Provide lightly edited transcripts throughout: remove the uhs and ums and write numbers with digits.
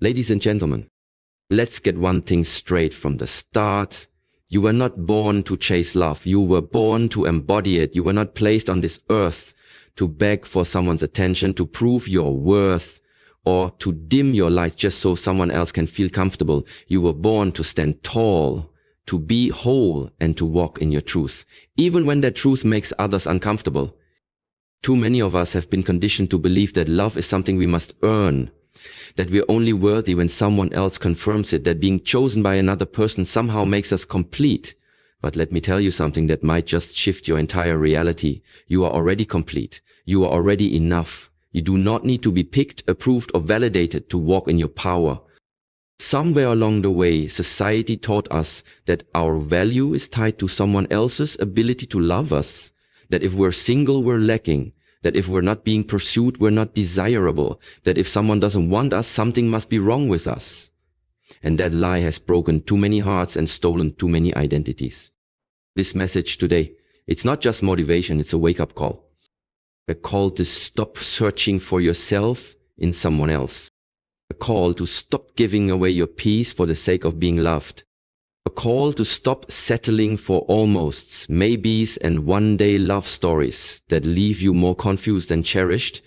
Ladies and gentlemen, let's get one thing straight from the start. You were not born to chase love. You were born to embody it. You were not placed on this earth to beg for someone's attention, to prove your worth, or to dim your light just so someone else can feel comfortable. You were born to stand tall, to be whole, and to walk in your truth, even when that truth makes others uncomfortable. Too many of us have been conditioned to believe that love is something we must earn, that we're only worthy when someone else confirms it, that being chosen by another person somehow makes us complete. But let me tell you something that might just shift your entire reality. You are already complete. You are already enough. You do not need to be picked, approved, or validated to walk in your power. Somewhere along the way, society taught us that our value is tied to someone else's ability to love us, that if we're single, we're lacking, that if we're not being pursued, we're not desirable, that if someone doesn't want us, something must be wrong with us. And that lie has broken too many hearts and stolen too many identities. This message today, it's not just motivation, it's a wake-up call. A call to stop searching for yourself in someone else. A call to stop giving away your peace for the sake of being loved. A call to stop settling for almosts, maybes, and one-day love stories that leave you more confused than cherished.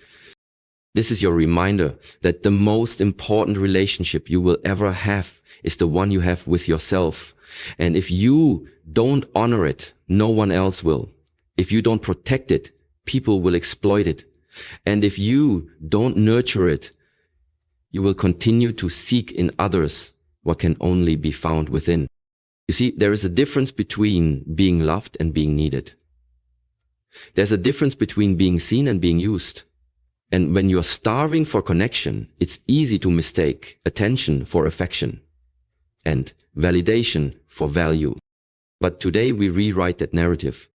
This is your reminder that the most important relationship you will ever have is the one you have with yourself. And if you don't honor it, no one else will. If you don't protect it, people will exploit it. And if you don't nurture it, you will continue to seek in others what can only be found within. You see, there is a difference between being loved and being needed. There's a difference between being seen and being used. And when you're starving for connection, it's easy to mistake attention for affection and validation for value. But today we rewrite that narrative.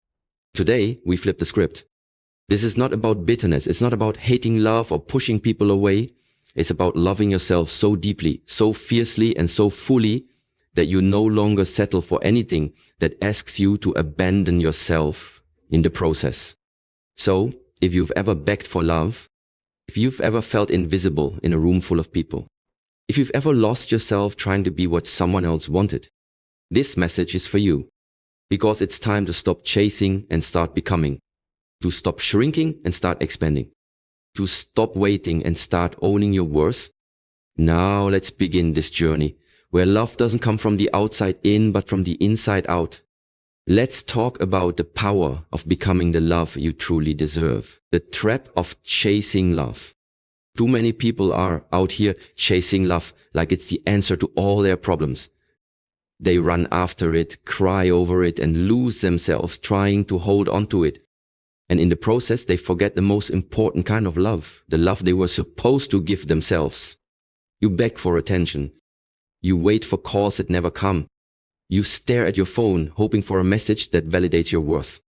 Today we flip the script. This is not about bitterness. It's not about hating love or pushing people away. It's about loving yourself so deeply, so fiercely, and so fully that you no longer settle for anything that asks you to abandon yourself in the process. So, if you've ever begged for love, if you've ever felt invisible in a room full of people, if you've ever lost yourself trying to be what someone else wanted, this message is for you. Because it's time to stop chasing and start becoming. To stop shrinking and start expanding. To stop waiting and start owning your worth. Now let's begin this journey where love doesn't come from the outside in, but from the inside out. Let's talk about the power of becoming the love you truly deserve. The trap of chasing love. Too many people are out here chasing love like it's the answer to all their problems. They run after it, cry over it, and lose themselves trying to hold on to it. And in the process, they forget the most important kind of love, the love they were supposed to give themselves. You beg for attention. You wait for calls that never come. You stare at your phone, hoping for a message that validates your worth.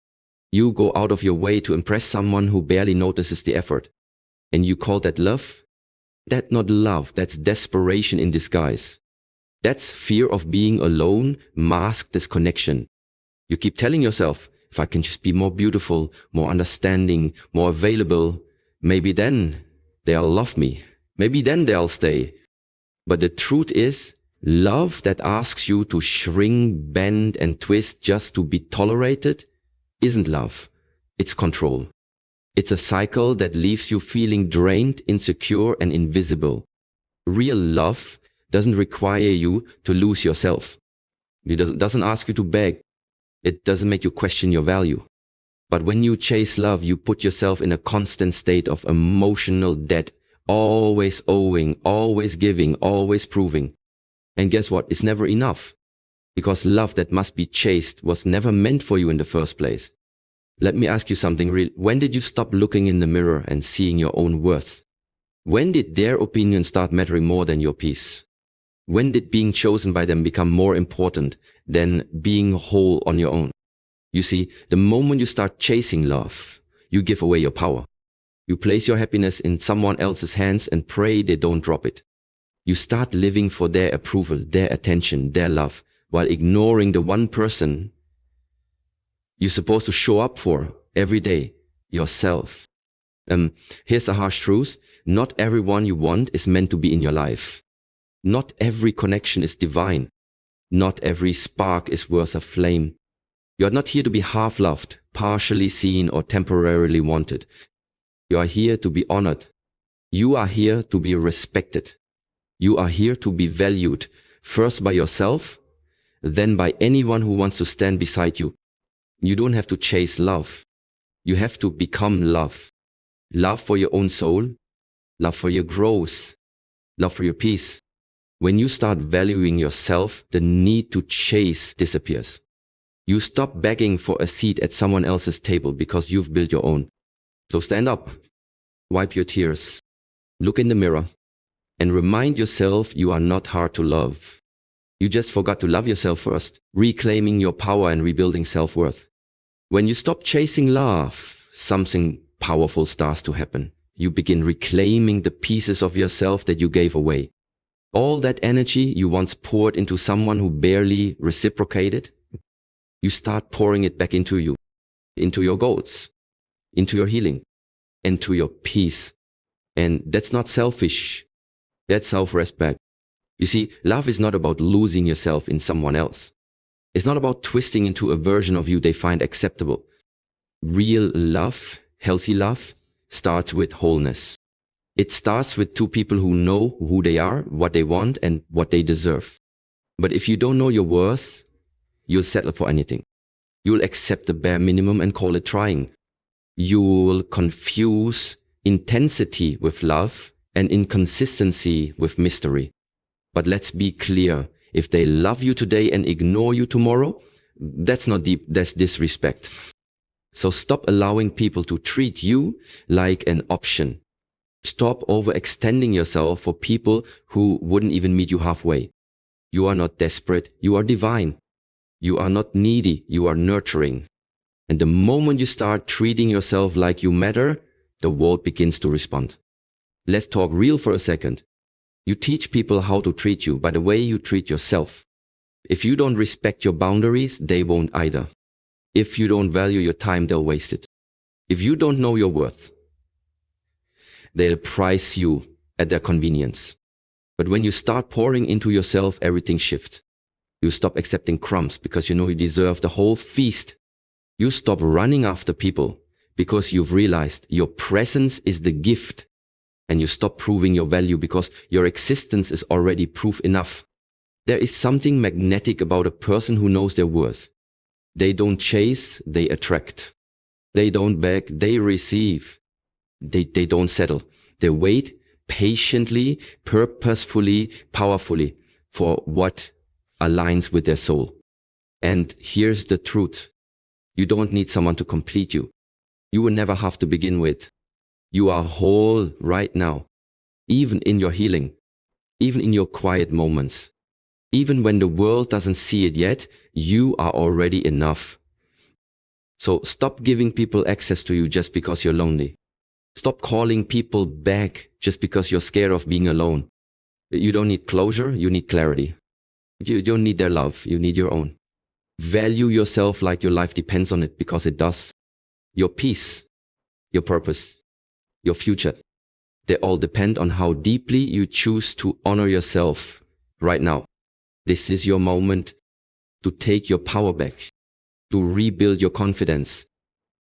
You go out of your way to impress someone who barely notices the effort. And you call that love? That's not love, that's desperation in disguise. That's fear of being alone, masked as connection. You keep telling yourself, if I can just be more beautiful, more understanding, more available, maybe then they'll love me. Maybe then they'll stay. But the truth is, love that asks you to shrink, bend, and twist just to be tolerated isn't love. It's control. It's a cycle that leaves you feeling drained, insecure, and invisible. Real love doesn't require you to lose yourself. It doesn't ask you to beg. It doesn't make you question your value. But when you chase love, you put yourself in a constant state of emotional debt, always owing, always giving, always proving. And guess what? It's never enough. Because love that must be chased was never meant for you in the first place. Let me ask you something real. When did you stop looking in the mirror and seeing your own worth? When did their opinion start mattering more than your peace? When did being chosen by them become more important than being whole on your own? You see, the moment you start chasing love, you give away your power. You place your happiness in someone else's hands and pray they don't drop it. You start living for their approval, their attention, their love, while ignoring the one person you're supposed to show up for every day, yourself. Here's the harsh truth. Not everyone you want is meant to be in your life. Not every connection is divine. Not every spark is worth a flame. You are not here to be half loved, partially seen, or temporarily wanted. You are here to be honored. You are here to be respected. You are here to be valued, first by yourself, then by anyone who wants to stand beside you. You don't have to chase love. You have to become love. Love for your own soul, love for your growth, love for your peace. When you start valuing yourself, the need to chase disappears. You stop begging for a seat at someone else's table because you've built your own. So stand up, wipe your tears, look in the mirror, and remind yourself you are not hard to love. You just forgot to love yourself first, reclaiming your power and rebuilding self-worth. When you stop chasing love, something powerful starts to happen. You begin reclaiming the pieces of yourself that you gave away. All that energy you once poured into someone who barely reciprocated, you start pouring it back into you, into your goals, into your healing, into your peace. And that's not selfish. That's self-respect. You see, love is not about losing yourself in someone else. It's not about twisting into a version of you they find acceptable. Real love, healthy love, starts with wholeness. It starts with two people who know who they are, what they want, and what they deserve. But if you don't know your worth, you'll settle for anything. You'll accept the bare minimum and call it trying. You'll confuse intensity with love and inconsistency with mystery. But let's be clear, if they love you today and ignore you tomorrow, that's not deep, that's disrespect. So stop allowing people to treat you like an option. Stop overextending yourself for people who wouldn't even meet you halfway. You are not desperate, you are divine. You are not needy, you are nurturing. And the moment you start treating yourself like you matter, the world begins to respond. Let's talk real for a second. You teach people how to treat you by the way you treat yourself. If you don't respect your boundaries, they won't either. If you don't value your time, they'll waste it. If you don't know your worth, they'll price you at their convenience. But when you start pouring into yourself, everything shifts. You stop accepting crumbs because you know you deserve the whole feast. You stop running after people because you've realized your presence is the gift. And you stop proving your value because your existence is already proof enough. There is something magnetic about a person who knows their worth. They don't chase, they attract. They don't beg, they receive. They don't settle. They wait patiently, purposefully, powerfully for what aligns with their soul. And here's the truth. You don't need someone to complete you. You will never have to begin with. You are whole right now, even in your healing, even in your quiet moments. Even when the world doesn't see it yet, you are already enough. So stop giving people access to you just because you're lonely. Stop calling people back just because you're scared of being alone. You don't need closure, you need clarity. You don't need their love, you need your own. Value yourself like your life depends on it, because it does. Your peace, your purpose, your future, they all depend on how deeply you choose to honor yourself right now. This is your moment to take your power back, to rebuild your confidence,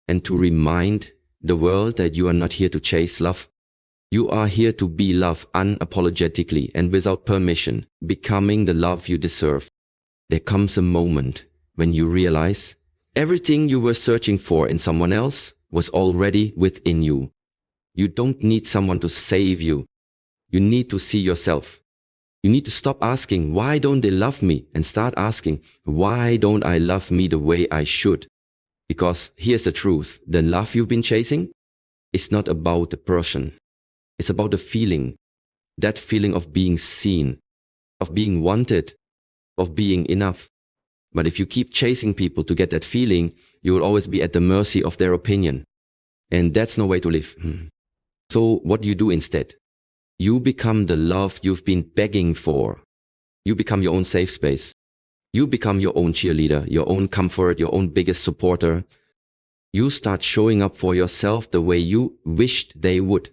and to remind the world that you are not here to chase love. You are here to be love unapologetically and without permission, becoming the love you deserve. There comes a moment when you realize everything you were searching for in someone else was already within you. You don't need someone to save you. You need to see yourself. You need to stop asking, why don't they love me? And start asking, why don't I love me the way I should? Because here's the truth. The love you've been chasing is not about the person. It's about the feeling. That feeling of being seen, of being wanted, of being enough. But if you keep chasing people to get that feeling, you will always be at the mercy of their opinion. And that's no way to live. So what do you do instead? You become the love you've been begging for. You become your own safe space. You become your own cheerleader, your own comfort, your own biggest supporter. You start showing up for yourself the way you wished they would.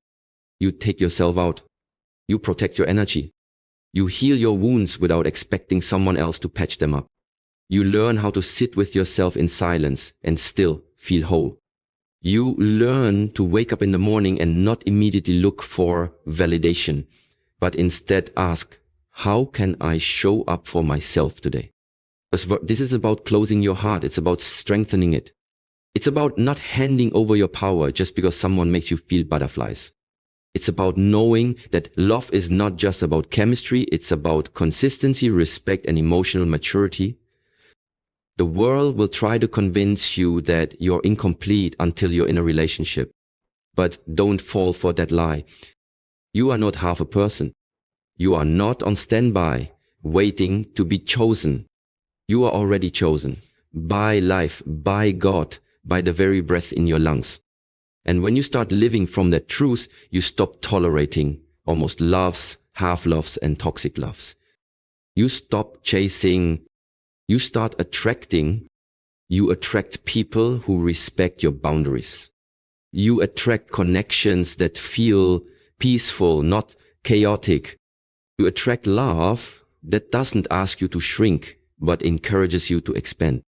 You take yourself out. You protect your energy. You heal your wounds without expecting someone else to patch them up. You learn how to sit with yourself in silence and still feel whole. You learn to wake up in the morning and not immediately look for validation, but instead ask, how can I show up for myself today? Because this is about closing your heart. It's about strengthening it. It's about not handing over your power just because someone makes you feel butterflies. It's about knowing that love is not just about chemistry. It's about consistency, respect, and emotional maturity. The world will try to convince you that you're incomplete until you're in a relationship. But don't fall for that lie. You are not half a person. You are not on standby, waiting to be chosen. You are already chosen by life, by God, by the very breath in your lungs. And when you start living from that truth, you stop tolerating almost loves, half-loves, and toxic loves. You stop chasing. You start attracting. You attract people who respect your boundaries. You attract connections that feel peaceful, not chaotic. You attract love that doesn't ask you to shrink, but encourages you to expand.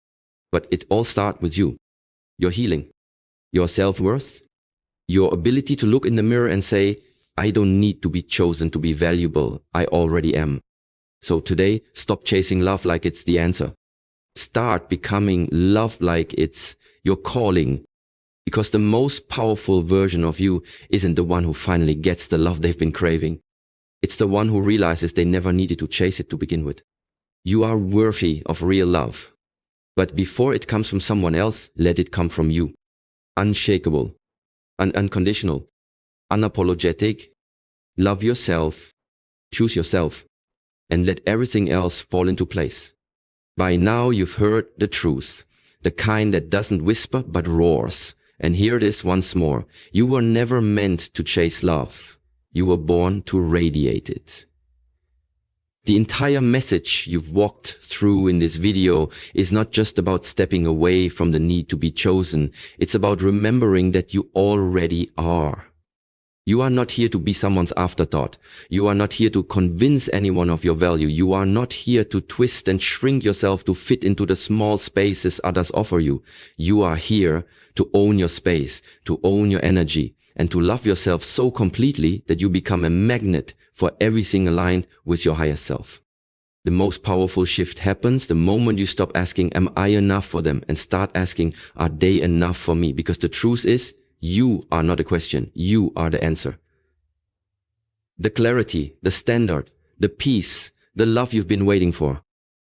But it all starts with you. Your healing, your self-worth, your ability to look in the mirror and say, I don't need to be chosen to be valuable. I already am. So today, stop chasing love like it's the answer. Start becoming love like it's your calling. Because the most powerful version of you isn't the one who finally gets the love they've been craving. It's the one who realizes they never needed to chase it to begin with. You are worthy of real love. But before it comes from someone else, let it come from you. Unshakable, unconditional, unapologetic. Love yourself, choose yourself, and let everything else fall into place. By now you've heard the truth, the kind that doesn't whisper but roars. And here it is once more. You were never meant to chase love. You were born to radiate it. The entire message you've walked through in this video is not just about stepping away from the need to be chosen. It's about remembering that you already are. You are not here to be someone's afterthought. You are not here to convince anyone of your value. You are not here to twist and shrink yourself to fit into the small spaces others offer you. You are here to own your space, to own your energy, and to love yourself so completely that you become a magnet for everything aligned with your higher self. The most powerful shift happens the moment you stop asking, am I enough for them? And start asking, are they enough for me? Because the truth is, you are not a question. You are the answer. The clarity, the standard, the peace, the love you've been waiting for.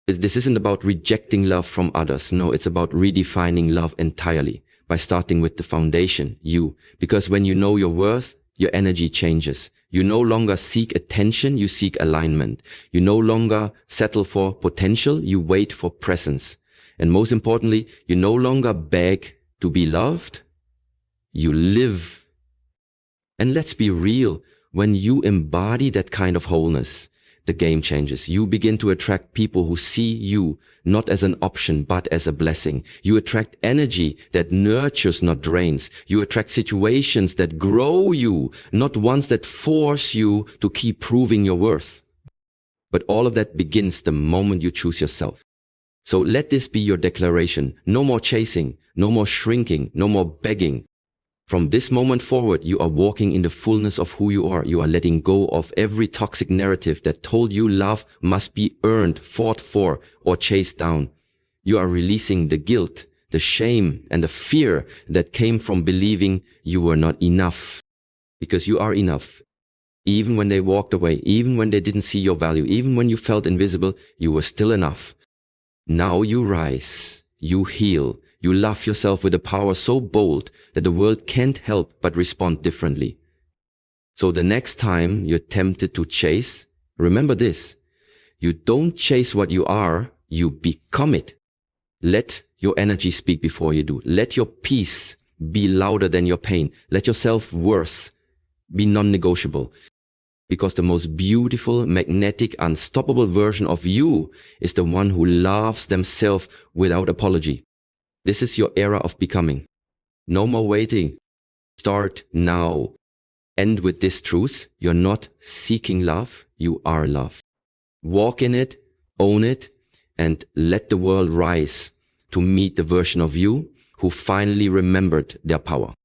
This isn't about rejecting love from others. No, it's about redefining love entirely by starting with the foundation, you. Because when you know your worth, your energy changes. You no longer seek attention, you seek alignment. You no longer settle for potential, you wait for presence. And most importantly, you no longer beg to be loved, you live. And let's be real, when you embody that kind of wholeness, the game changes. You begin to attract people who see you not as an option, but as a blessing. You attract energy that nurtures, not drains. You attract situations that grow you, not ones that force you to keep proving your worth. But all of that begins the moment you choose yourself. So let this be your declaration. No more chasing, no more shrinking, no more begging. From this moment forward, you are walking in the fullness of who you are. You are letting go of every toxic narrative that told you love must be earned, fought for, or chased down. You are releasing the guilt, the shame, and the fear that came from believing you were not enough. Because you are enough. Even when they walked away, even when they didn't see your value, even when you felt invisible, you were still enough. Now you rise, you heal. You love yourself with a power so bold that the world can't help but respond differently. So the next time you're tempted to chase, remember this. You don't chase what you are, you become it. Let your energy speak before you do. Let your peace be louder than your pain. Let your self-worth be non-negotiable. Because the most beautiful, magnetic, unstoppable version of you is the one who loves themselves without apology. This is your era of becoming. No more waiting. Start now. And with this truth, you're not seeking love, you are love. Walk in it, own it, and let the world rise to meet the version of you who finally remembered their power.